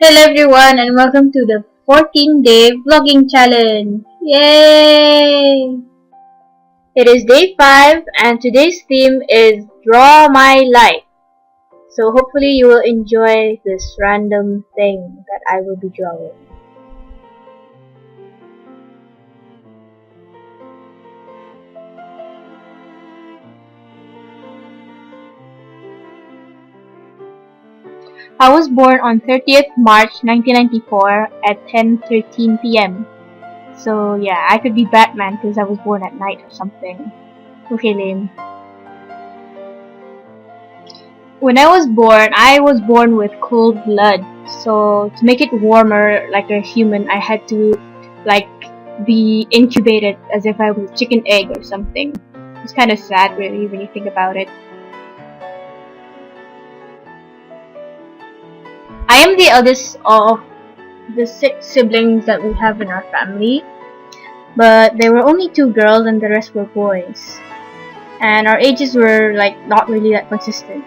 Hello everyone and welcome to the 14-day vlogging challenge. Yay! It is day 5 and today's theme is Draw My Life. So hopefully you will enjoy this random thing that I will be drawing. I was born on 30th March 1994 at 10:13 p.m. So yeah, I could be Batman because I was born at night or something. Okay, lame. When I was born with cold blood. So to make it warmer like a human, I had to like be incubated as if I was a chicken egg or something. It's kind of sad really when you think about it. I am the eldest of the 6 siblings that we have in our family, but there were only 2 girls and the rest were boys. And our ages were like not really that consistent.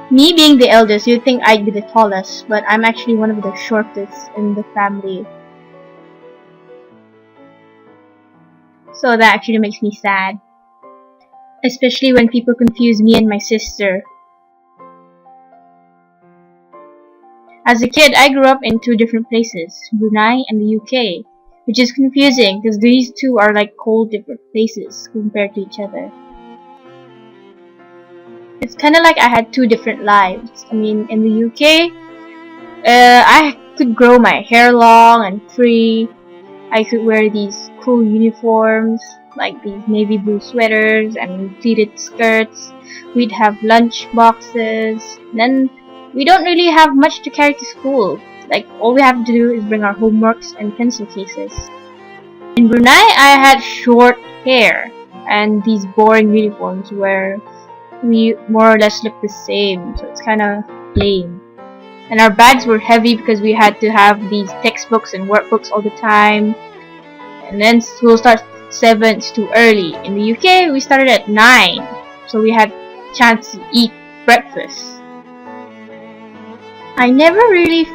Me being the eldest, you'd think I'd be the tallest, but I'm actually one of the shortest in the family. So that actually makes me sad. Especially when people confuse me and my sister. As a kid, I grew up in 2 different places, Brunei and the UK, which is confusing because these 2 are like cold different places compared to each other. It's kind of like I had 2 different lives. I mean, in the UK, I could grow my hair long and free. I could wear these cool uniforms, like these navy blue sweaters and pleated skirts. We'd have lunch boxes. Then we don't really have much to carry to school. Like, all we have to do is bring our homeworks and pencil cases. In Brunei, I had short hair and these boring uniforms where we more or less look the same, so it's kind of lame. And our bags were heavy because we had to have these textbooks and workbooks all the time. And then school starts at 7, it's too early. In the UK, we started at 9, so we had a chance to eat breakfast. I never really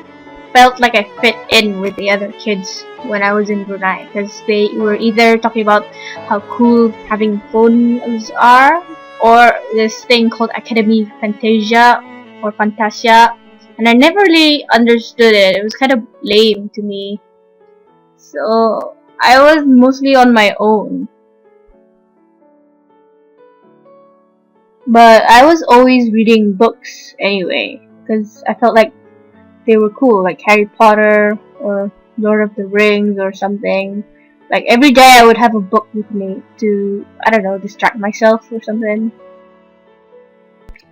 felt like I fit in with the other kids when I was in Brunei because they were either talking about how cool having phones are, or this thing called Academy Fantasia or Fantasia, and I never really understood it. It was kind of lame to me. So I was mostly on my own. But I was always reading books anyway, because I felt like they were cool, like Harry Potter or Lord of the Rings or something. Like every day I would have a book with me to, I don't know, distract myself or something.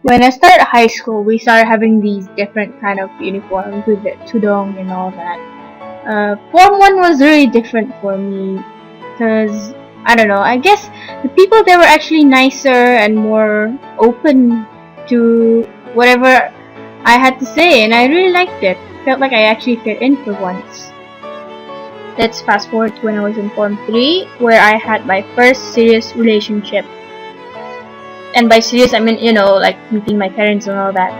When I started high school, we started having these different kind of uniforms with the tudong and all that. Form 1 was really different for me because, I don't know, I guess the people there were actually nicer and more open to whatever I had to say, and I really liked it. Felt like I actually fit in for once. Let's fast forward to when I was in Form 3, where I had my first serious relationship. And by serious, I mean, you know, like meeting my parents and all that.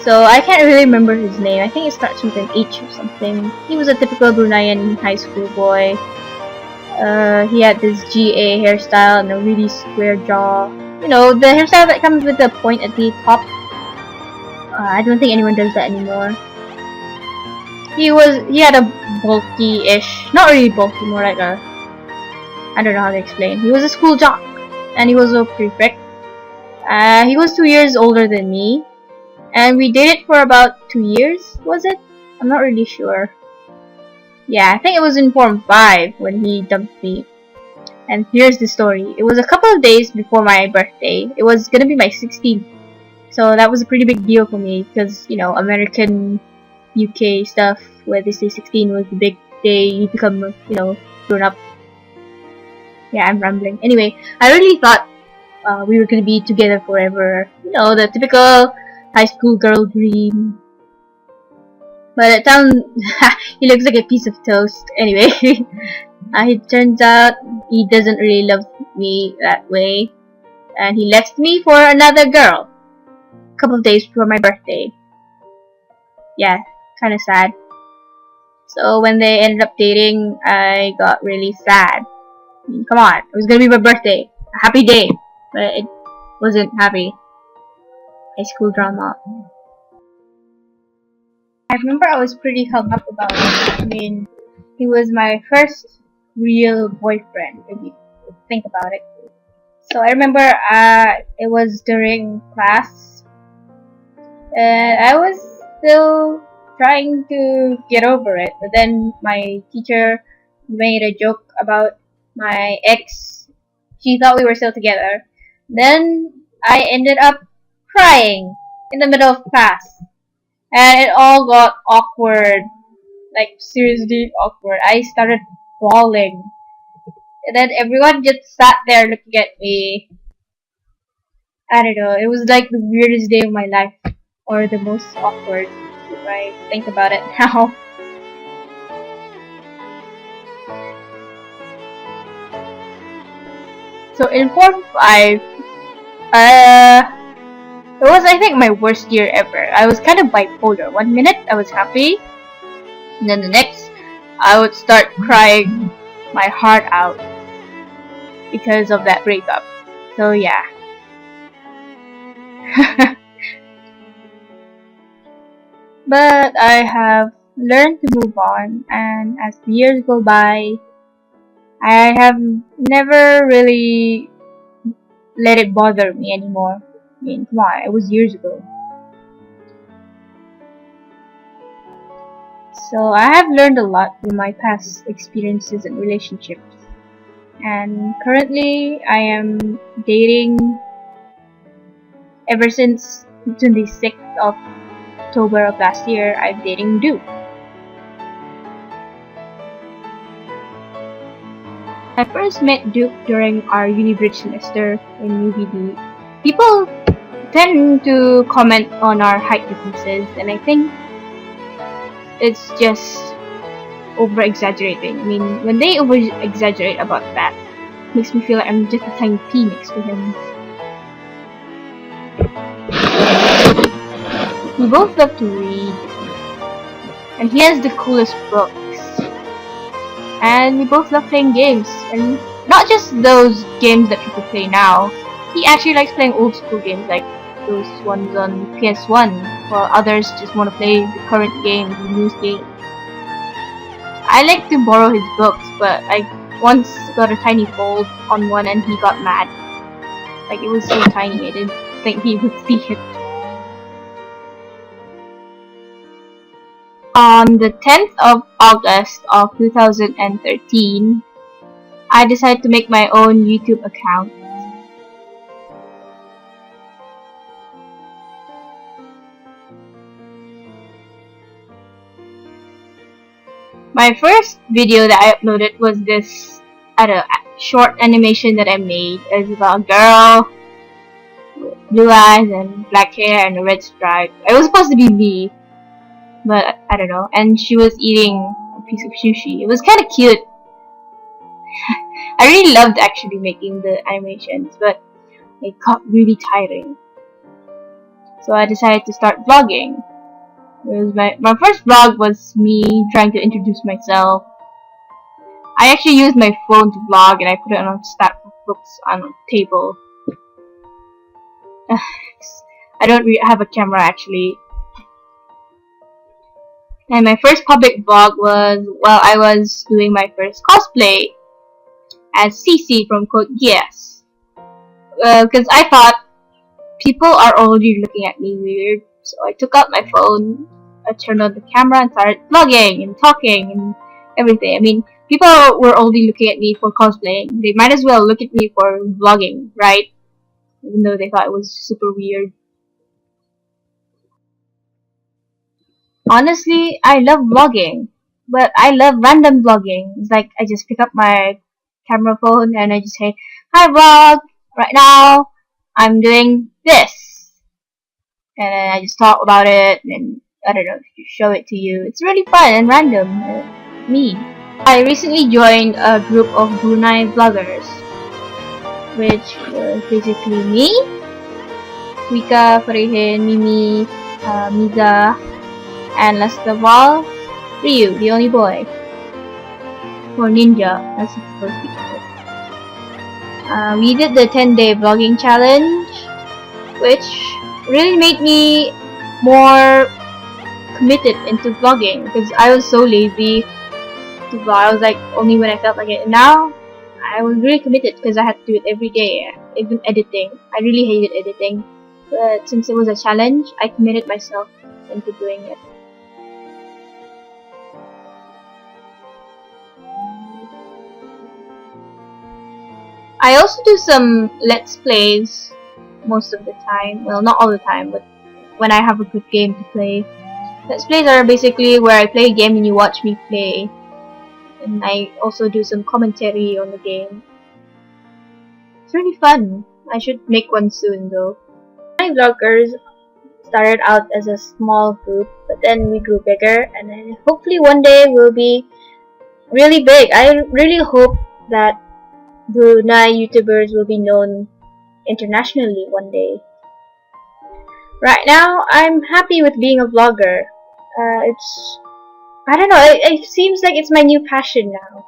So I can't really remember his name. I think it starts with an H or something. He was a typical Bruneian high school boy. He had this GA hairstyle and a really square jaw. You know, the hairstyle that comes with the point at the top. I don't think anyone does that anymore. He had a bulky-ish, not really bulky, more like a, I don't know how to explain. He was a school jock, and he was a prefect. He was 2 years older than me, and we dated for about 2 years, was it? I'm not really sure. Yeah, I think it was in Form 5 when he dumped me. And here's the story. It was a couple of days before my birthday. It was gonna be my 16th. So that was a pretty big deal for me because, you know, American UK stuff where they say 16 was the big day you become, you know, grown up. Yeah, I'm rambling. Anyway, I really thought we were gonna be together forever. You know, the typical high school girl dream. But it sounds he looks like a piece of toast. Anyway, it turns out he doesn't really love me that way. and he left me for another girl a couple of days before my birthday. Yeah, kind of sad. So when they ended up dating, I got really sad. I mean, come on, it was gonna be my birthday, a happy day, but it wasn't happy. High school drama. I remember I was pretty hung up about it. I mean, he was my first real boyfriend, if you think about it. So I remember it was during class, and I was still trying to get over it. But then my teacher made a joke about my ex. She thought we were still together. Then I ended up crying in the middle of class. And it all got awkward. Like, seriously awkward. I started bawling. And then everyone just sat there looking at me. I don't know. It was like the weirdest day of my life. Or the most awkward, if I think about it now. So in Form 5, it was, I think, my worst year ever. I was kind of bipolar. One minute, I was happy. And then the next, I would start crying my heart out because of that breakup. So yeah. But I have learned to move on, and as the years go by, I have never really let it bother me anymore. I mean, come on, it was years ago. So I have learned a lot from my past experiences and relationships. And currently I am dating ever since 26th of October of last year. I'm dating Duke. I first met Duke during our uni-bridge semester in UBD. People tend to comment on our height differences, and I think it's just over-exaggerating. I mean, when they over-exaggerate about that, it makes me feel like I'm just a tiny pea next to him. We both love to read, and he has the coolest books. And we both love playing games, and not just those games that people play now. He actually likes playing old school games like those ones on PS1, while others just want to play the current games, the newest games. I like to borrow his books, but I once got a tiny fold on one and he got mad. Like, it was so tiny, I didn't think he would see it. On the 10th of August of 2013, I decided to make my own YouTube account. My first video that I uploaded was this short animation that I made. It was about a girl with blue eyes and black hair and a red stripe. It was supposed to be me, but I don't know. And she was eating a piece of sushi. It was kind of cute. I really loved actually making the animations, but it got really tiring. So I decided to start vlogging. It was my first vlog was me trying to introduce myself. I actually used my phone to vlog, and I put it on a stack of books on a table. I don't have a camera actually. And my first public vlog was while I was doing my first cosplay as Cece from Code Geass. Because I thought people are already looking at me weird, so I took out my phone, I turned on the camera and started vlogging and talking and everything. I mean, people were already looking at me for cosplaying. They might as well look at me for vlogging, right? Even though they thought it was super weird. Honestly, I love vlogging, but I love random vlogging. It's like I just pick up my camera phone and I just say, "Hi vlog, right now I'm doing this," and then I just talk about it and I don't know, show it to you. It's really fun and random. Me. I recently joined a group of Brunei vloggers. which was basically me, Wika, Farihin, Mimi, Miza, and last of all, Ryu, the only boy. Or ninja, as it's supposed to be called. We did the 10-day vlogging challenge, which really made me more committed into vlogging because I was so lazy to vlog. I was like only when I felt like it. And now I was really committed because I had to do it every day. Even editing, I really hated editing, but since it was a challenge, I committed myself into doing it. I also do some let's plays most of the time. Well, not all the time, but when I have a good game to play. Let's plays are basically where I play a game and you watch me play. And I also do some commentary on the game. It's really fun. I should make one soon though. My vloggers started out as a small group, but then we grew bigger, and then hopefully one day we'll be really big. I really hope that Brunei YouTubers will be known internationally one day. Right now, I'm happy with being a vlogger. I don't know, it seems like it's my new passion now.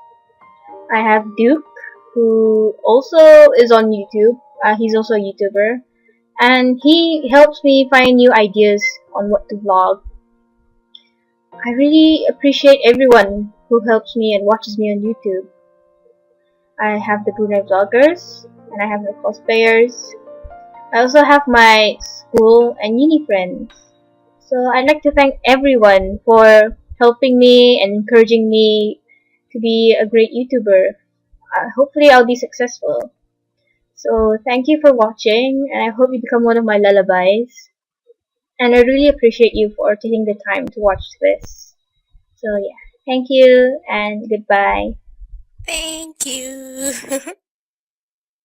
I have Duke, who also is on YouTube. He's also a YouTuber. And he helps me find new ideas on what to vlog. I really appreciate everyone who helps me and watches me on YouTube. I have the Brunei vloggers, and I have the cosplayers. I also have my school and uni friends. So I'd like to thank everyone for helping me and encouraging me to be a great YouTuber. Hopefully I'll be successful. So thank you for watching, and I hope you become one of my lullabies. And I really appreciate you for taking the time to watch this. So yeah, thank you and goodbye. Thank you.